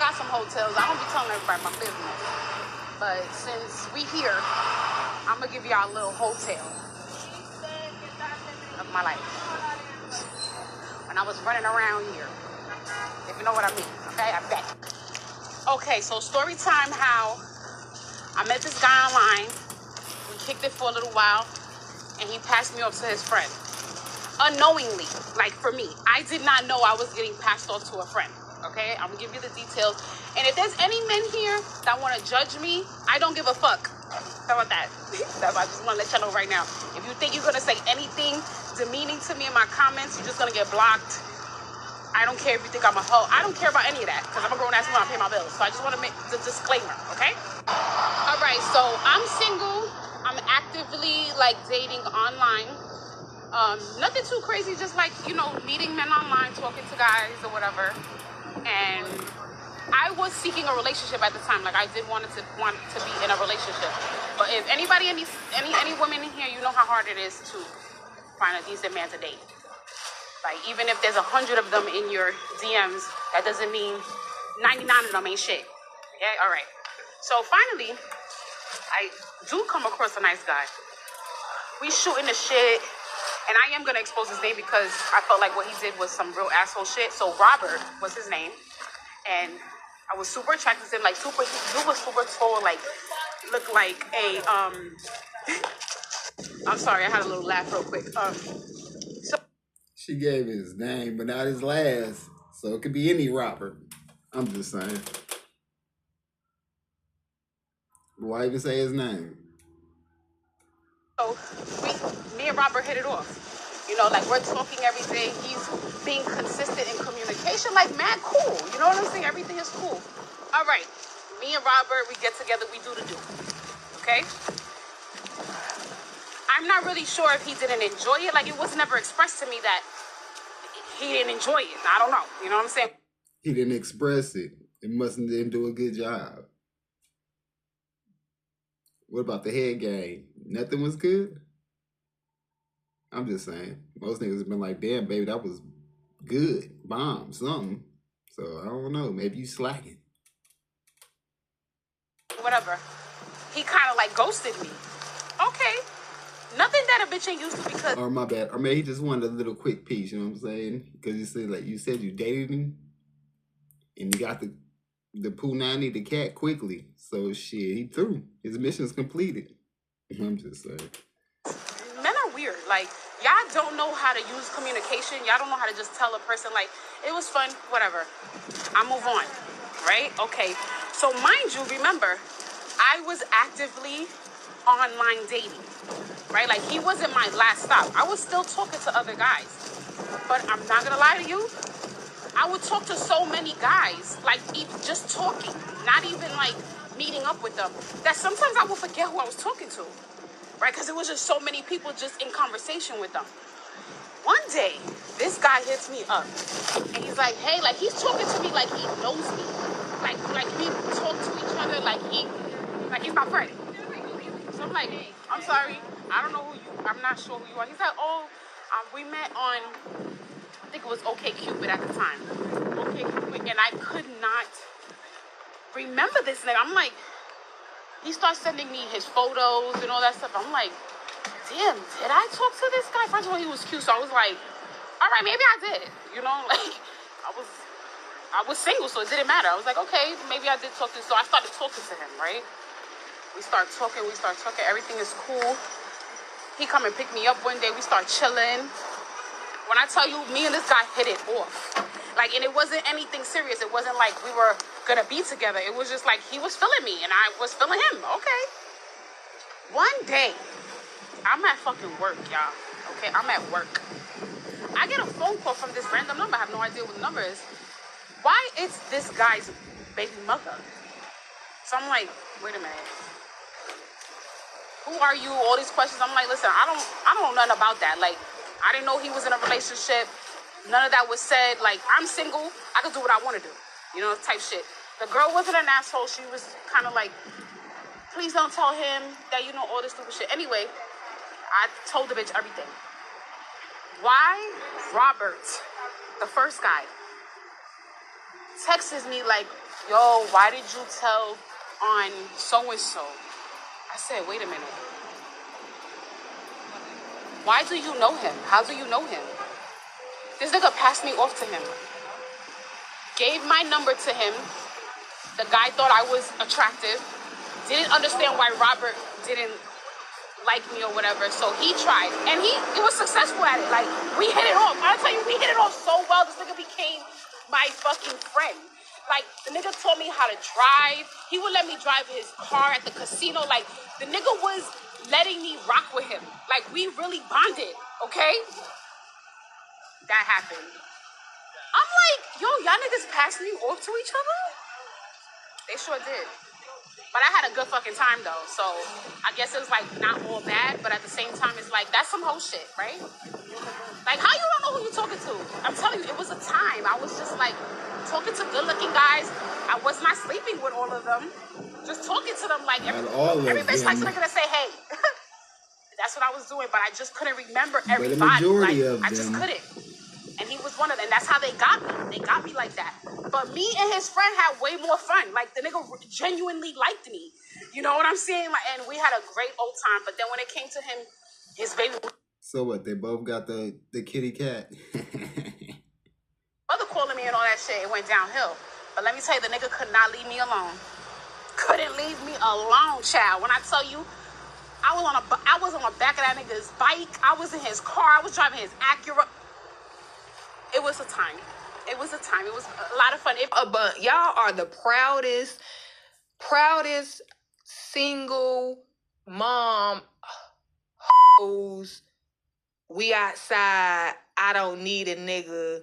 got some hotels. I don't be telling everybody my business. But since we here, I'm going to give y'all a little hotel of my life. When I was running around here. If you know what I mean. Okay, I bet. Okay, so story time how I met this guy online. We kicked it for a little while. And he passed me off to his friend. Unknowingly, like for me. I did not know I was getting passed off to a friend. Okay, I'm gonna give you the details. And if there's any men here that want to judge me, I don't give a fuck. How about that? I just want to let y'all know right now. If you think you're gonna say anything demeaning to me in my comments, you're just gonna get blocked. I don't care if you think I'm a hoe. I don't care about any of that because I'm a grown ass woman. I pay my bills. So I just want to make the disclaimer, okay? All right, so I'm single. I'm actively like dating online. Nothing too crazy, just like, you know, meeting men online, talking to guys or whatever. And I was seeking a relationship at the time. Like I did want to be in a relationship. But if anybody, any women in here, you know how hard it is to find a decent man to date. Like even if there's 100 of them in your DMs, that doesn't mean 99 of them ain't shit. Okay, all right. So finally, I do come across a nice guy. We shooting the shit. And I am going to expose his name because I felt like what he did was some real asshole shit. So Robert was his name. And I was super attracted to him. Like super, he was super tall, like, looked like a, I'm sorry, I had a little laugh real quick. She gave his name, but not his last. So it could be any Robert. I'm just saying. Why even say his name? So me and Robert hit it off. You know, like we're talking every day. He's being consistent in communication, like mad cool. You know what I'm saying? Everything is cool. All right. Me and Robert, we get together, we do the do. Okay? I'm not really sure if he didn't enjoy it. Like it was never expressed to me that he didn't enjoy it. I don't know. You know what I'm saying? He didn't express it. It didn't do a good job. What about the head game? Nothing was good? I'm just saying. Most niggas have been like, damn, baby, that was good. Bomb, something. So, I don't know. Maybe you slacking. Whatever. He kind of like ghosted me. Okay. Nothing that a bitch ain't used to because... Or my bad. Or maybe he just wanted a little quick piece, you know what I'm saying? Because you said you dated him. And you got the Punani, the cat, quickly. So, shit, he threw. His mission's completed. I'm just saying. Men are weird. Like, y'all don't know how to use communication. Y'all don't know how to just tell a person, like, it was fun, whatever. I move on, right? Okay. So, mind you, remember, I was actively online dating, right? Like, he wasn't my last stop. I was still talking to other guys. But I'm not going to lie to you. I would talk to so many guys, like, even just talking, not even, like, meeting up with them, that sometimes I would forget who I was talking to. Right, because it was just so many people just in conversation with them. One day, this guy hits me up, and he's like, "Hey," like he's talking to me like he knows me, like we talk to each other like he's my friend. So I'm like, "I'm sorry, I don't know who you. I'm not sure who you are." He's like, "Oh, we met on, I think it was OkCupid at the time, OkCupid," and I could not remember this name. I'm like. He starts sending me his photos and all that stuff. I'm like, damn, did I talk to this guy? First of all, he was cute, so I was like, all right, maybe I did. You know, like, I was single, so it didn't matter. I was like, okay, maybe I did talk to him. So I started talking to him, right? We start talking, everything is cool. He come and pick me up one day, we start chilling. When I tell you, me and this guy hit it off. Like, and it wasn't anything serious. It wasn't like we were gonna be together. It was just like he was feeling me and I was feeling him. Okay. One day, I'm at fucking work, y'all. Okay, I'm at work. I get a phone call from this random number. I have no idea what the number is. Why it's this guy's baby mother? So I'm like, wait a minute. Who are you? All these questions. I'm like, listen, I don't know nothing about that. Like, I didn't know he was in a relationship. None of that was said. Like, I'm single. I can do what I want to do. You know, type shit. The girl wasn't an asshole. She was kind of like, please don't tell him that you know all this stupid shit. Anyway, I told the bitch everything. Why Robert, the first guy, texts me like yo, why did you tell on so-and-so? I said, wait a minute. Why do you know him? How do you know him? This nigga passed me off to him. Gave my number to him. The guy thought I was attractive. Didn't understand why Robert didn't like me or whatever. So he tried. And he was successful at it. Like, we hit it off. I'll tell you, we hit it off so well. This nigga became my fucking friend. Like, the nigga taught me how to drive. He would let me drive his car at the casino. Like, the nigga was letting me rock with him. Like, we really bonded, okay? That happened. I'm like, yo, y'all niggas passed me off to each other? They sure did. But I had a good fucking time, though. So, I guess it was, like, not all bad. But at the same time, it's like, that's some whole shit, right? Like, how you don't know who you're talking to? I'm telling you, it was a time. I was just, like, talking to good-looking guys. I was not sleeping with all of them. Just talking to them like every bitch likes a nigga to say, hey. That's what I was doing, but I just couldn't remember everybody. But the majority of them. I just couldn't. And he was one of them. And that's how they got me. They got me like that. But me and his friend had way more fun. Like, the nigga genuinely liked me. You know what I'm saying? Like, and we had a great old time. But then when it came to him, his baby... So what? They both got the kitty cat. Mother calling me and all that shit, it went downhill. But let me tell you, the nigga could not leave me alone. Couldn't leave me alone, child. When I tell you, I was on the back of that nigga's bike. I was in his car. I was driving his Acura. It was a time. It was a time. It was a lot of fun. But y'all are the proudest single mom hoes. We outside. I don't need a nigga.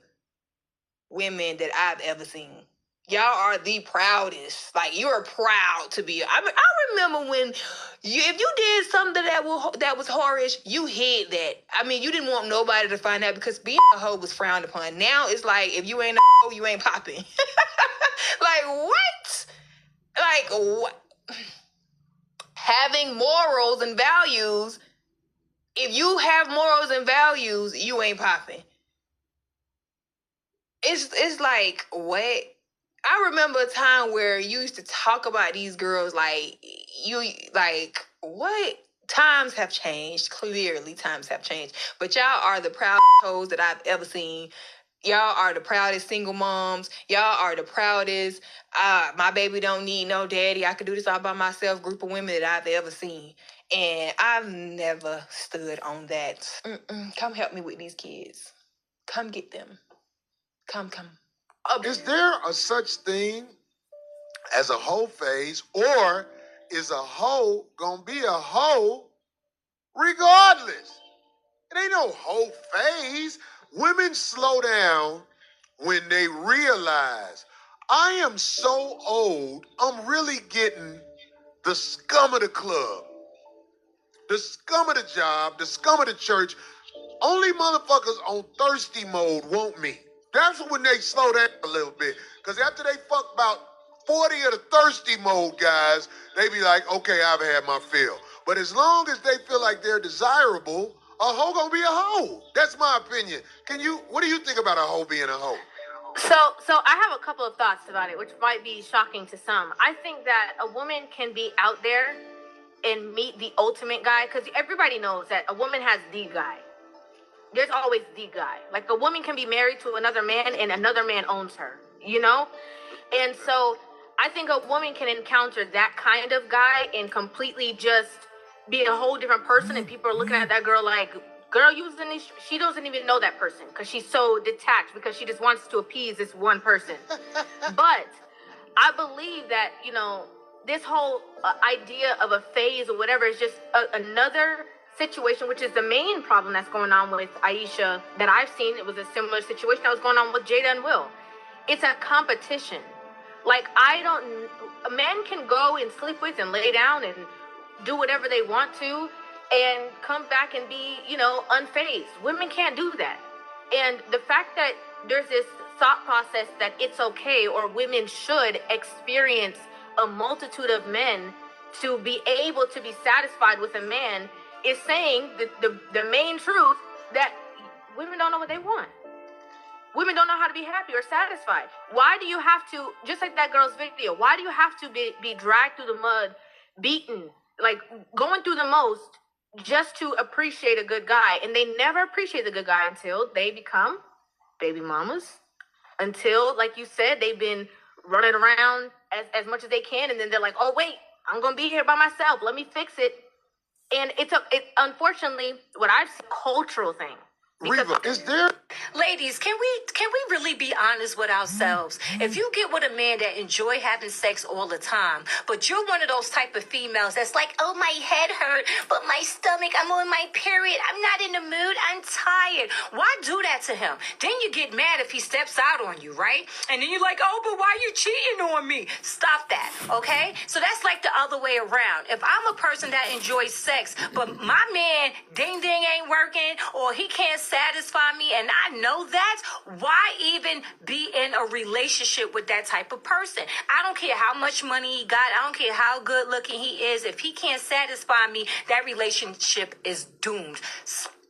Women that I've ever seen. Y'all are the proudest. Like, you're proud to be. I remember when if you did something that was whorish, you hid that. I mean, you didn't want nobody to find out because being a hoe was frowned upon. Now it's like, if you ain't a hoe, you ain't popping. Like, what? Like, what? Having morals and values. If you have morals and values, you ain't popping. It's like, what? I remember a time where you used to talk about these girls like, what? Times have changed. Clearly, times have changed. But y'all are the proudest hoes that I've ever seen. Y'all are the proudest single moms. Y'all are the proudest, my baby don't need no daddy, I could do this all by myself group of women that I've ever seen. And I've never stood on that. Come help me with these kids. Come get them. Come. Is there a such thing as a hoe phase, or is a hoe gonna be a hoe regardless? It ain't no hoe phase. Women slow down when they realize, I am so old, I'm really getting the scum of the club, the scum of the job, the scum of the church. Only motherfuckers on thirsty mode want me. That's when they slow down a little bit. Because after they fuck about 40 of the thirsty mode guys, they be like, okay, I've had my fill. But as long as they feel like they're desirable, a hoe gonna be a hoe. That's my opinion. What do you think about a hoe being a hoe? So I have a couple of thoughts about it, which might be shocking to some. I think that a woman can be out there and meet the ultimate guy, because everybody knows that a woman has the guy. There's always the guy. Like, a woman can be married to another man and another man owns her, you know? And so I think a woman can encounter that kind of guy and completely just be a whole different person, and people are looking at that girl like, girl, she doesn't even know that person because she's so detached, because she just wants to appease this one person. But I believe that, you know, this whole idea of a phase or whatever is just another situation, which is the main problem that's going on with Aisha that I've seen. It was a similar situation that was going on with Jada and Will. It's a competition. Like, a man can go and sleep with and lay down and do whatever they want to and come back and be, you know, unfazed. Women can't do that. And the fact that there's this thought process that it's okay, or women should experience a multitude of men to be able to be satisfied with a man, is saying the main truth that women don't know what they want. women don't know how to be happy or satisfied. Why do you have to, just like that girl's video, why do you have to be dragged through the mud, beaten, like going through the most just to appreciate a good guy? And they never appreciate the good guy until they become baby mamas, until, like you said, they've been running around as much as they can, and then they're like, oh wait, I'm gonna be here by myself, let me fix it. And it's unfortunately what I've seen, cultural thing. Reva, is there? Ladies, can we really be honest with ourselves? If you get with a man that enjoy having sex all the time, but you're one of those type of females that's like, oh, my head hurt, but my stomach, I'm on my period, I'm not in the mood, I'm tired. Why do that to him? Then you get mad if he steps out on you, right? And then you're like, oh, but why you cheating on me? Stop that, okay? So that's like the other way around. If I'm a person that enjoys sex, but my man ding ding ain't working, or he can't satisfy me, and I know that, why even be in a relationship with that type of person? I don't care how much money he got, I don't care how good looking he is. If he can't satisfy me, that relationship is doomed.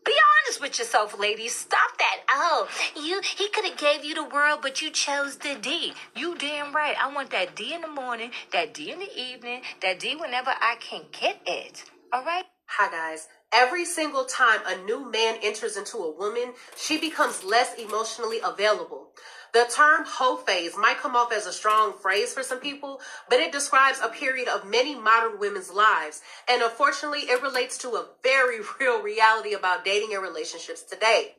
Be honest with yourself, ladies. Stop that. Oh, he could have gave you the world, but you chose the D. You damn right. I want that D in the morning, that D in the evening, that D whenever I can get it. All right? Hi, guys. Every single time a new man enters into a woman, she becomes less emotionally available. The term hoe phase might come off as a strong phrase for some people, but it describes a period of many modern women's lives. And unfortunately, it relates to a very real reality about dating and relationships today.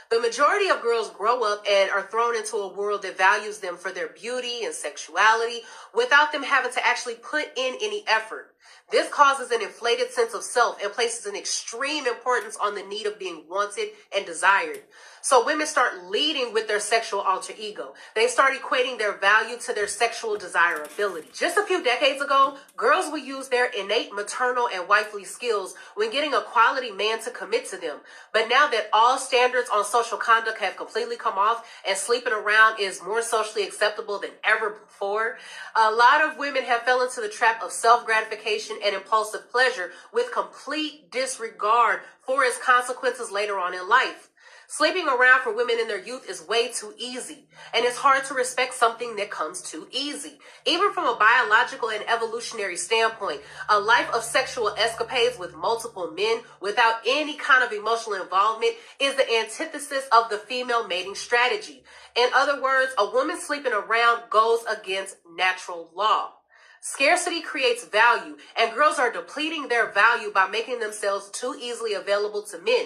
The majority of girls grow up and are thrown into a world that values them for their beauty and sexuality without them having to actually put in any effort. This causes an inflated sense of self and places an extreme importance on the need of being wanted and desired. So women start leading with their sexual alter ego. They start equating their value to their sexual desirability. Just a few decades ago, girls would use their innate maternal and wifely skills when getting a quality man to commit to them. But now that all standards on social conduct have completely come off and sleeping around is more socially acceptable than ever before, a lot of women have fell into the trap of self-gratification and impulsive pleasure with complete disregard for its consequences later on in life. Sleeping around for women in their youth is way too easy, and it's hard to respect something that comes too easy. Even from a biological and evolutionary standpoint, a life of sexual escapades with multiple men without any kind of emotional involvement is the antithesis of the female mating strategy. In other words, a woman sleeping around goes against natural law. Scarcity creates value, and girls are depleting their value by making themselves too easily available to men.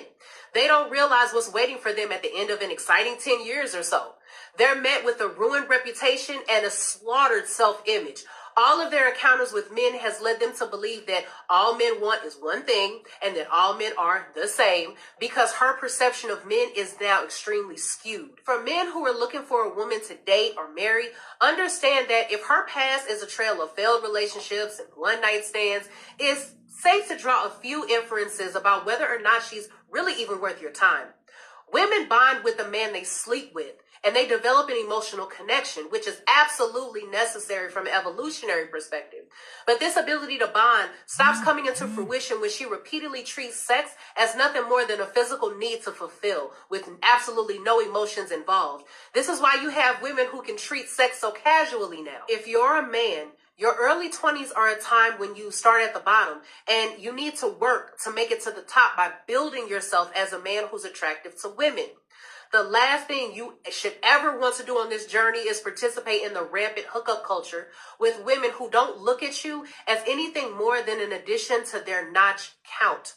They don't realize what's waiting for them at the end of an exciting 10 years or so. They're met with a ruined reputation and a slaughtered self-image. All of their encounters with men has led them to believe that all men want is one thing and that all men are the same, because her perception of men is now extremely skewed. For men who are looking for a woman to date or marry, understand that if her past is a trail of failed relationships and one-night stands, it's safe to draw a few inferences about whether or not she's really even worth your time. Women bond with the man they sleep with, and they develop an emotional connection, which is absolutely necessary from an evolutionary perspective. But this ability to bond stops coming into fruition when she repeatedly treats sex as nothing more than a physical need to fulfill, with absolutely no emotions involved. This is why you have women who can treat sex so casually now. If you're a man, your early 20s are a time when you start at the bottom, and you need to work to make it to the top by building yourself as a man who's attractive to women. The last thing you should ever want to do on this journey is participate in the rampant hookup culture with women who don't look at you as anything more than an addition to their notch count.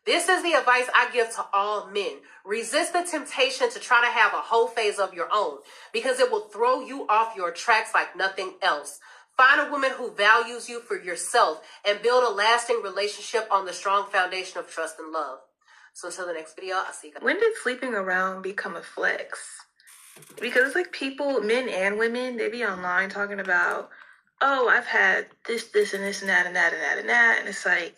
This is the advice I give to all men. Resist the temptation to try to have a whole phase of your own, because it will throw you off your tracks like nothing else. Find a woman who values you for yourself and build a lasting relationship on the strong foundation of trust and love. So until the next video, I'll see you guys. When did sleeping around become a flex? Because it's like people, men and women, they be online talking about, oh, I've had this, and this, and that, and that, and that, and that. And it's like,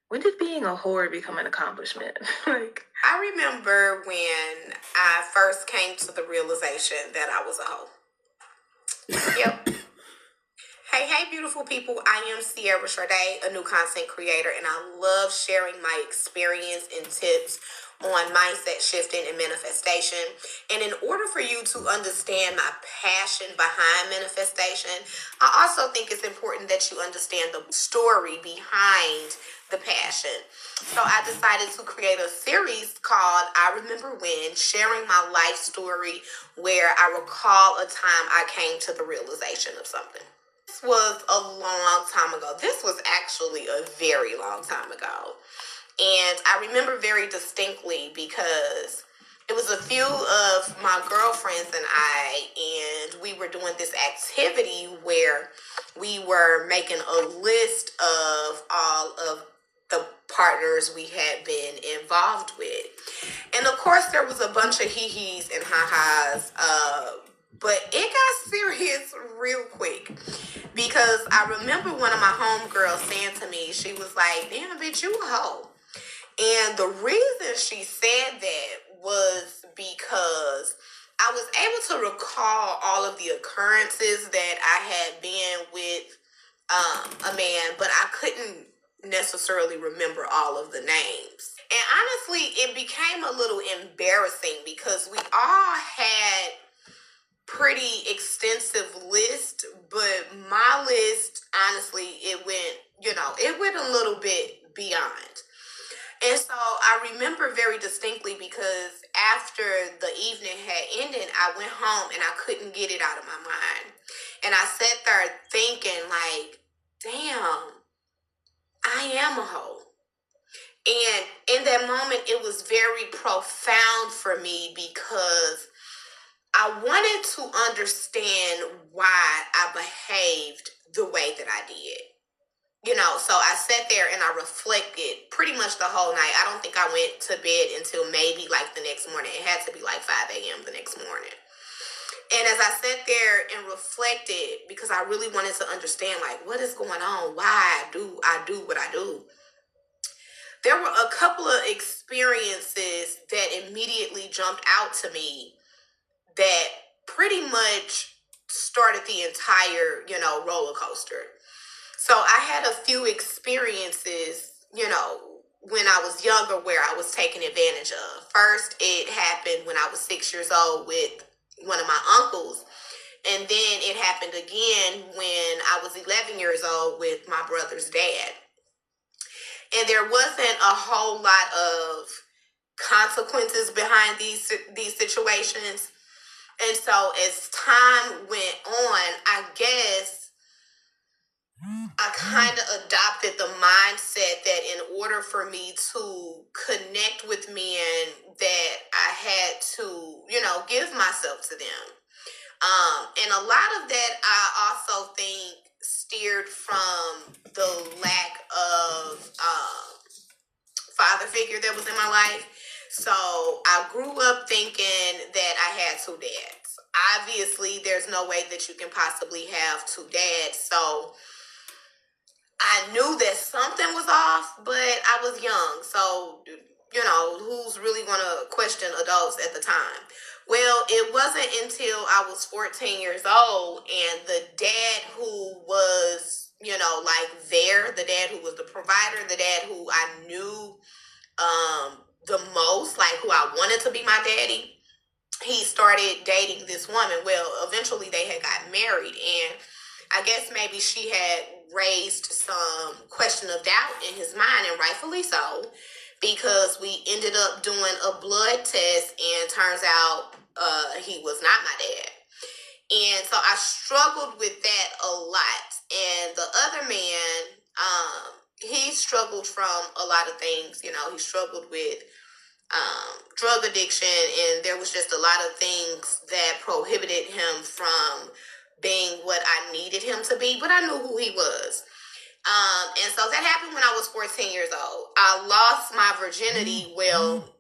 when did being a whore become an accomplishment? Like, I remember when I first came to the realization that I was a hoe. Yep. Hey, beautiful people. I am Sierra Sade, a new content creator, and I love sharing my experience and tips on mindset shifting and manifestation. And in order for you to understand my passion behind manifestation, I also think it's important that you understand the story behind the passion. So I decided to create a series called I Remember When, sharing my life story, where I recall a time I came to the realization of something. This was a long time ago. This was actually a very long time ago. And I remember very distinctly because it was a few of my girlfriends and I, and we were doing this activity where we were making a list of all of the partners we had been involved with. And of course, there was a bunch of hee-hees and ha-has, but it got serious real quick. Because I remember one of my homegirls saying to me, she was like, damn, bitch, you a hoe. And the reason she said that was because I was able to recall all of the occurrences that I had been with a man, but I couldn't necessarily remember all of the names. And honestly, it became a little embarrassing because we all had pretty extensive list, but my list, honestly, it went a little bit beyond. And so I remember very distinctly because after the evening had ended, I went home and I couldn't get it out of my mind. And I sat there thinking like, damn, I am a hoe. And in that moment, it was very profound for me because I wanted to understand why I behaved the way that I did. So I sat there and I reflected pretty much the whole night. I don't think I went to bed until maybe like the next morning. It had to be like 5 a.m. the next morning. And as I sat there and reflected, because I really wanted to understand like what is going on, why I do what I do, there were a couple of experiences that immediately jumped out to me that pretty much started the entire, roller coaster. So I had a few experiences, when I was younger where I was taken advantage of. First, it happened when I was 6 years old with one of my uncles. And then it happened again when I was 11 years old with my brother's dad. And there wasn't a whole lot of consequences behind these situations. And so as time went on, I guess I kind of adopted the mindset that in order for me to connect with men, that I had to, give myself to them. And a lot of that I also think steered from the lack of father figure that was in my life. So I grew up thinking that I had two dads. Obviously, there's no way that you can possibly have two dads. So I knew that something was off, but I was young. So, who's really going to question adults at the time? Well, it wasn't until I was 14 years old and the dad who was, the dad who was the provider, the dad who I knew the most, like who I wanted to be my daddy, he started dating this woman. Well, eventually they had got married, and I guess maybe she had raised some question of doubt in his mind, and rightfully so, because we ended up doing a blood test and turns out he was not my dad. And so I struggled with that a lot. And the other man, he struggled from a lot of things. He struggled with drug addiction, and there was just a lot of things that prohibited him from being what I needed him to be, but I knew who he was. And so that happened when I was 14 years old. I lost my virginity. Well,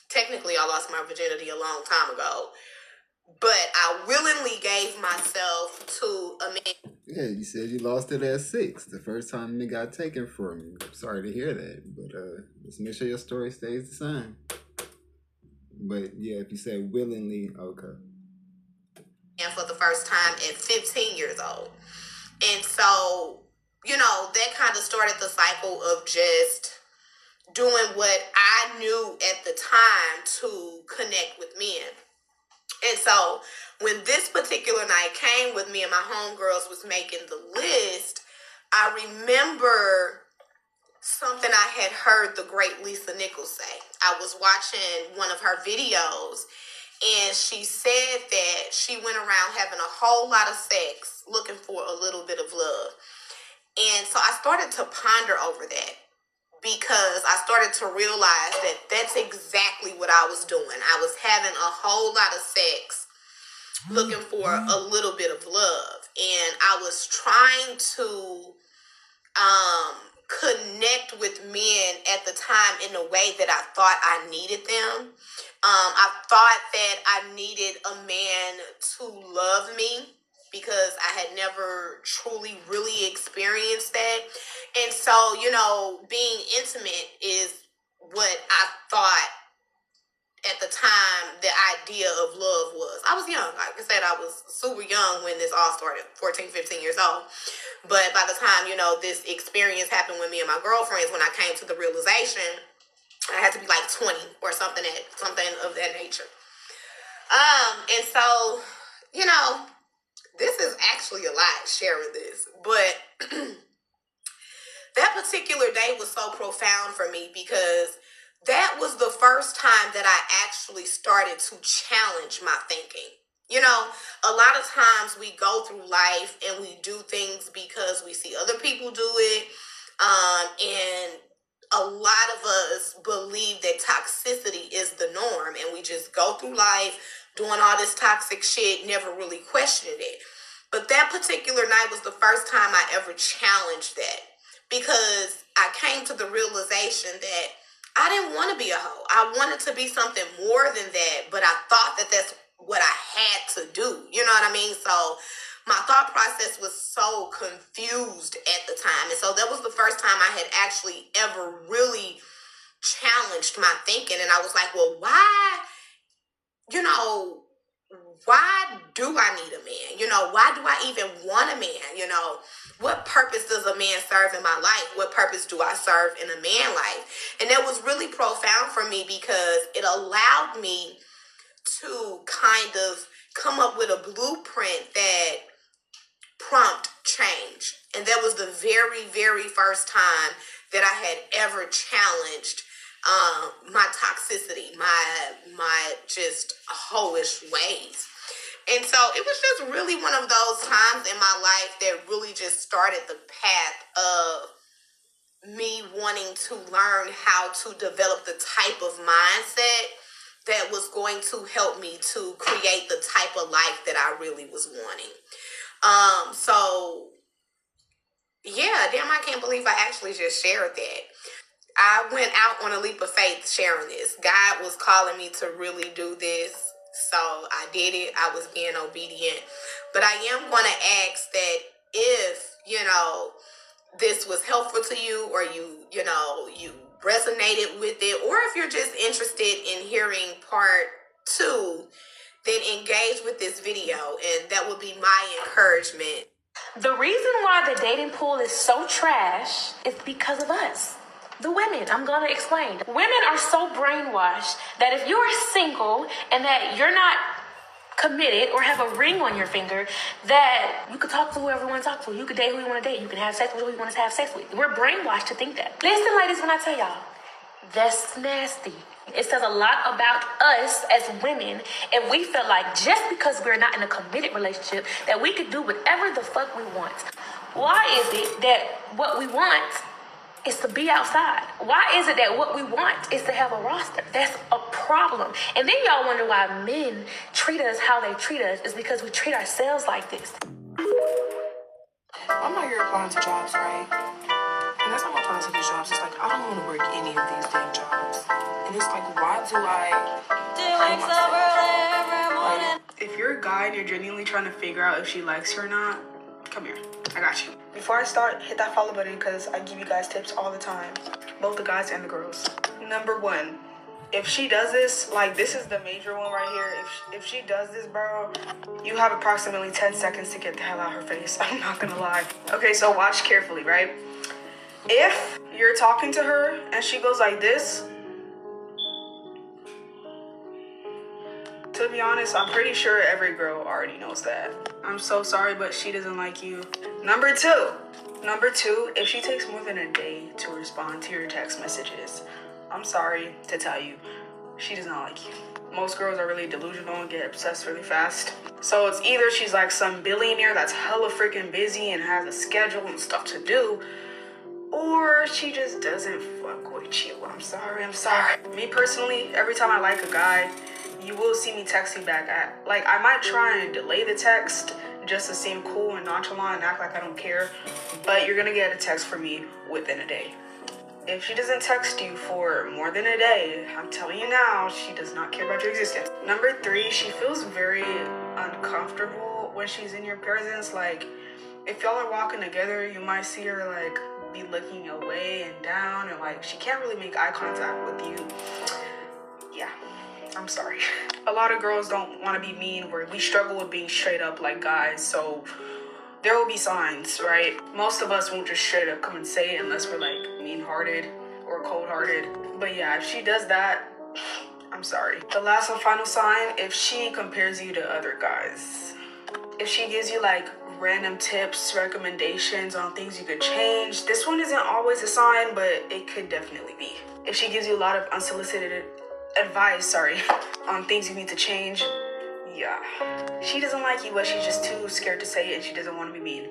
technically I lost my virginity a long time ago, but I willingly gave myself to a man. Yeah, you said you lost it at 6, the first time it got taken from you. I'm sorry to hear that, but let's make sure your story stays the same. But yeah, if you said willingly, okay. And for the first time at 15 years old. And so, that kind of started the cycle of just doing what I knew at the time to connect with men. And so when this particular night came with me and my homegirls was making the list, I remember something I had heard the great Lisa Nichols say. I was watching one of her videos, and she said that she went around having a whole lot of sex looking for a little bit of love. And so I started to ponder over that, because I started to realize that that's exactly what I was doing. I was having a whole lot of sex looking for a little bit of love. And I was trying to connect with men at the time in a way that I thought I needed them. I thought that I needed a man to love me, because I had never truly really experienced that. And so, you know, being intimate is what I thought at the time the idea of love was. I was young. Like I said, I was super young when this all started, 14, 15 years old. But by the time, you know, this experience happened with me and my girlfriends, when I came to the realization, I had to be like 20 or something of that nature. And so, you know, this is actually a lot sharing this, but that particular day was so profound for me, because that was the first time that I actually started to challenge my thinking. You know, a lot of times we go through life and we do things because we see other people do it. And a lot of us believe that toxicity is the norm, and we just go through life doing all this toxic shit, never really questioning it. But that particular night was the first time I ever challenged that, because I came to the realization that I didn't want to be a hoe. I wanted to be something more than that, but I thought that that's what I had to do. You know what I mean? So my thought process was so confused at the time. And so that was the first time I had actually ever really challenged my thinking. And I was like, well, why, you know, why do I need a man? You know, why do I even want a man? You know, what purpose does a man serve in my life? What purpose do I serve in a man's life? And that was really profound for me, because it allowed me to kind of come up with a blueprint that prompt change. And that was the very, very first time that I had ever challenged my toxicity, my just hoish ways. And so it was just really one of those times in my life that really just started the path of me wanting to learn how to develop the type of mindset that was going to help me to create the type of life that I really was wanting. So yeah, damn, I can't believe I actually just shared that. I went out on a leap of faith sharing this. God was calling me to really do this, so I did it. I was being obedient. But I am going to ask that if, you know, this was helpful to you, or you know, you resonated with it, or if you're just interested in hearing part 2, then engage with this video, and that would be my encouragement. The reason why the dating pool is so trash is because of us, the women. I'm going to explain. Women are so brainwashed that if you are single and that you're not committed or have a ring on your finger, that you could talk to whoever you want to talk to. You could date who you want to date. You can have sex with who you want to have sex with. We're brainwashed to think that. Listen, ladies, when I tell y'all, that's nasty. It says a lot about us as women if we feel like just because we're not in a committed relationship that we could do whatever the fuck we want. Why is it that what we want is to be outside? Why is it that what we want is to have a roster? That's a problem. And then y'all wonder why men treat us how they treat us is because we treat ourselves like this. I'm out here applying to jobs, right? And as I'm applying to these jobs, it's like, I don't want to work any of these damn jobs. And it's like, why do I hurt myself? If you're a guy and you're genuinely trying to figure out if she likes you or not, come here. I got you. Before I start, hit that follow button because I give you guys tips all the time. Both the guys and the girls. Number 1, if she does this, like this is the major one right here. If she does this, bro, you have approximately 10 seconds to get the hell out of her face. I'm not gonna lie. Okay, so watch carefully, right? If you're talking to her and she goes like this, to be honest, I'm pretty sure every girl already knows that. I'm so sorry, but she doesn't like you. Number two, if she takes more than a day to respond to your text messages, I'm sorry to tell you, she does not like you. Most girls are really delusional and get obsessed really fast. So it's either she's like some billionaire that's hella freaking busy and has a schedule and stuff to do, or she just doesn't fuck with you. I'm sorry. Me personally, every time I like a guy, you will see me texting back. I might try and delay the text just to seem cool and nonchalant and act like I don't care, but you're gonna get a text from me within a day. If she doesn't text you for more than a day, I'm telling you now, she does not care about your existence. Number three, she feels very uncomfortable when she's in your presence. Like, if y'all are walking together, you might see her like be looking away and down, and like she can't really make eye contact with you. Yeah, I'm sorry. A lot of girls don't want to be mean, where we struggle with being straight up like guys, so there will be signs, right? Most of us won't just straight up come and say it unless we're like mean-hearted or cold-hearted. But yeah, if she does that, I'm sorry. The last and final sign, if she compares you to other guys. If she gives you like random tips, recommendations on things you could change, this one isn't always a sign, but it could definitely be. If she gives you a lot of unsolicited advice, on things you need to change, yeah. She doesn't like you, but she's just too scared to say it and she doesn't want to be mean.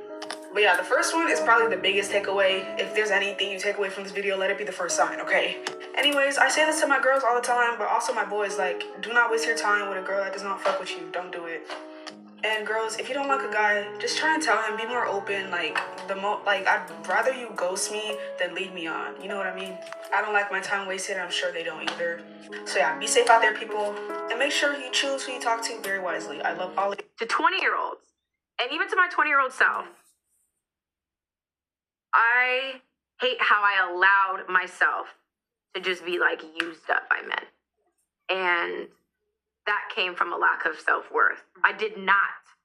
But yeah, the first one is probably the biggest takeaway. If there's anything you take away from this video, let it be the first sign, okay? Anyways, I say this to my girls all the time, but also my boys, like, do not waste your time with a girl that does not fuck with you. Don't do it. And girls, if you don't like a guy, just try and tell him, be more open. I'd rather you ghost me than lead me on. You know what I mean? I don't like my time wasted. I'm sure they don't either. So yeah, be safe out there, people. And make sure you choose who you talk to very wisely. I love all of you. To 20-year-olds, and even to my 20-year-old self, I hate how I allowed myself to just be like used up by men. And that came from a lack of self-worth. I did not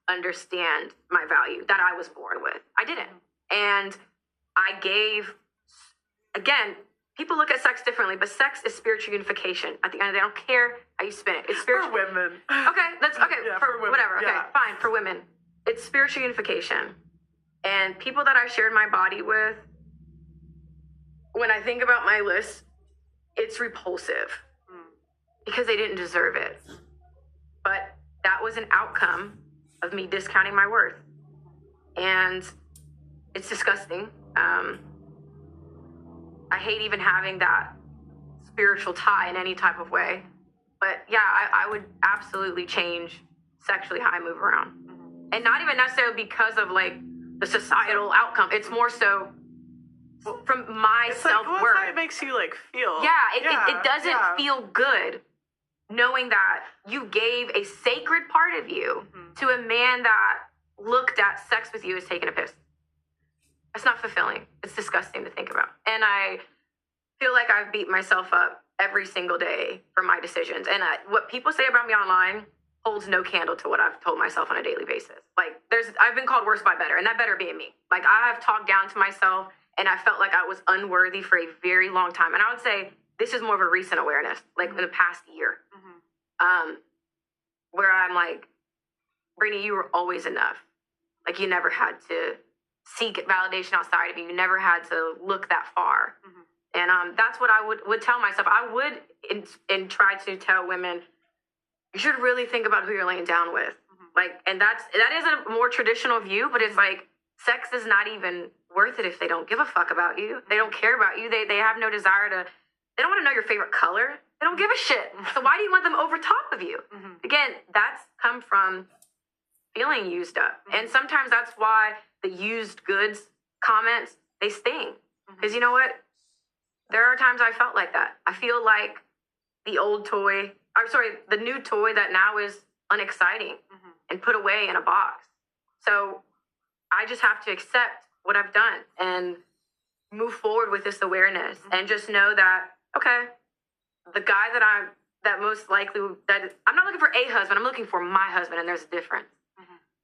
understand my value that I was born with. I didn't. And I gave, again, people look at sex differently, but sex is spiritual unification. At the end of the day, I don't care how you spin it. It's spiritual. For women. Okay, that's okay. Yeah, for women. whatever. Okay, Yeah. fine. For women, it's spiritual unification. And people that I shared my body with, when I think about my list, it's repulsive because they didn't deserve it. But that was an outcome of me discounting my worth. And it's disgusting. I hate even having that spiritual tie in any type of way. But yeah, I would absolutely change sexually how I move around. And not even necessarily because of like the societal outcome. It's more so from my self-worth. Like, how it makes you like feel. Yeah, it doesn't feel good knowing that you gave a sacred part of you to a man that looked at sex with you as taking a piss. It's not fulfilling. It's disgusting to think about. And I feel like I've beat myself up every single day for my decisions. And what people say about me online holds no candle to what I've told myself on a daily basis. Like, I've been called worse by better, and that better being me. Like, I have talked down to myself, and I felt like I was unworthy for a very long time. And I would say this is more of a recent awareness, like in the past year, where I'm like, Brittany, you were always enough. Like, you never had to seek validation outside of you. You never had to look that far. And that's what I would tell myself. I would and try to tell women, you should really think about who you're laying down with. Like, and that is a more traditional view, but it's like, sex is not even worth it if they don't give a fuck about you. They don't care about you. They have no desire to, they don't want to know your favorite color. They don't give a shit. So why do you want them over top of you? Again, that's come from feeling used up. And sometimes that's why the used goods comments, they sting. Because you know what? There are times I felt like that. I feel like the new toy that now is unexciting and put away in a box. So I just have to accept what I've done and move forward with this awareness and just know that, okay, the guy that most likely, I'm not looking for a husband, I'm looking for my husband, and there's a difference.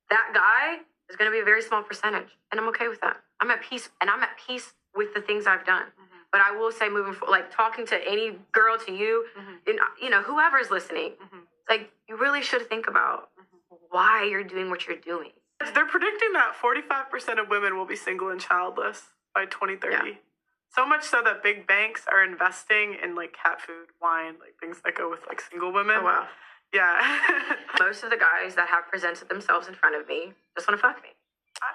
That guy is going to be a very small percentage, and I'm okay with that. I'm at peace, and I'm at peace with the things I've done. But I will say, moving forward, like talking to any girl, to you, whoever's listening, it's like you really should think about why you're doing what you're doing. They're predicting that 45% of women will be single and childless by 2030. Yeah. So much so that big banks are investing in like cat food, wine, like things that go with like single women. Oh, wow. Yeah. Most of the guys that have presented themselves in front of me just want to fuck me.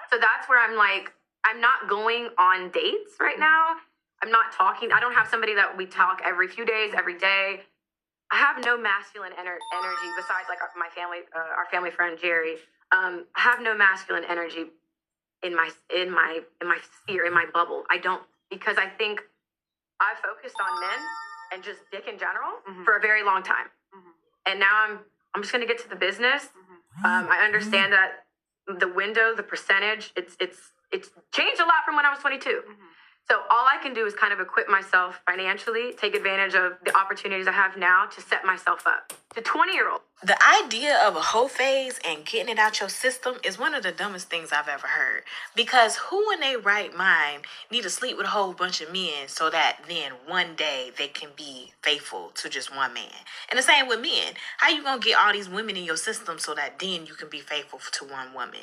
So that's where I'm like, I'm not going on dates right now. I'm not talking. I don't have somebody that we talk every few days, every day. I have no masculine energy besides like my family, our family friend Jerry. I have no masculine energy in my sphere, in my bubble. I don't, because I think I focused on men and just dick in general for a very long time. And now I'm just gonna get to the business. I understand that the window, the percentage, it's changed a lot from when I was 22. So all I can do is kind of equip myself financially, take advantage of the opportunities I have now to set myself up. To 20-year-old. The idea of a whole phase and getting it out your system is one of the dumbest things I've ever heard. Because who in their right mind need to sleep with a whole bunch of men so that then one day they can be faithful to just one man? And the same with men. How you gonna get all these women in your system so that then you can be faithful to one woman?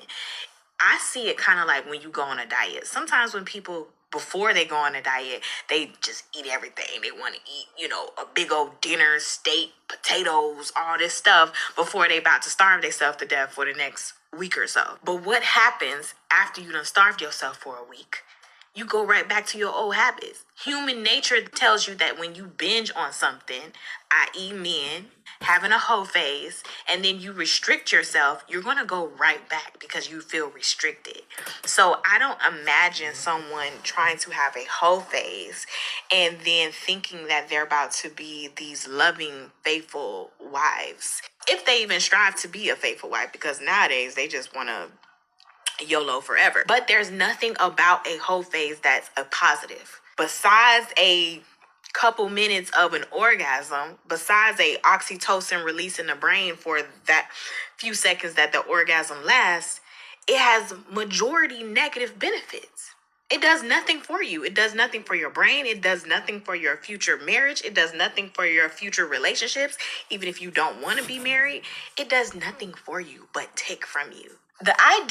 I see it kind of like when you go on a diet. Sometimes when people, before they go on a diet, they just eat everything. They want to eat, a big old dinner, steak, potatoes, all this stuff before they about to starve themselves to death for the next week or so. But what happens after you done starved yourself for a week? You go right back to your old habits. Human nature tells you that when you binge on something, i.e. men, having a hoe phase, and then you restrict yourself, you're going to go right back because you feel restricted. So I don't imagine someone trying to have a hoe phase and then thinking that they're about to be these loving, faithful wives. If they even strive to be a faithful wife, because nowadays they just want to YOLO forever. But there's nothing about a whole phase that's a positive. Besides a couple minutes of an orgasm, besides a oxytocin release in the brain for that few seconds that the orgasm lasts, it has majority negative benefits. It does nothing for you. It does nothing for your brain. It does nothing for your future marriage. It does nothing for your future relationships. Even if you don't want to be married, it does nothing for you but take from you. The idea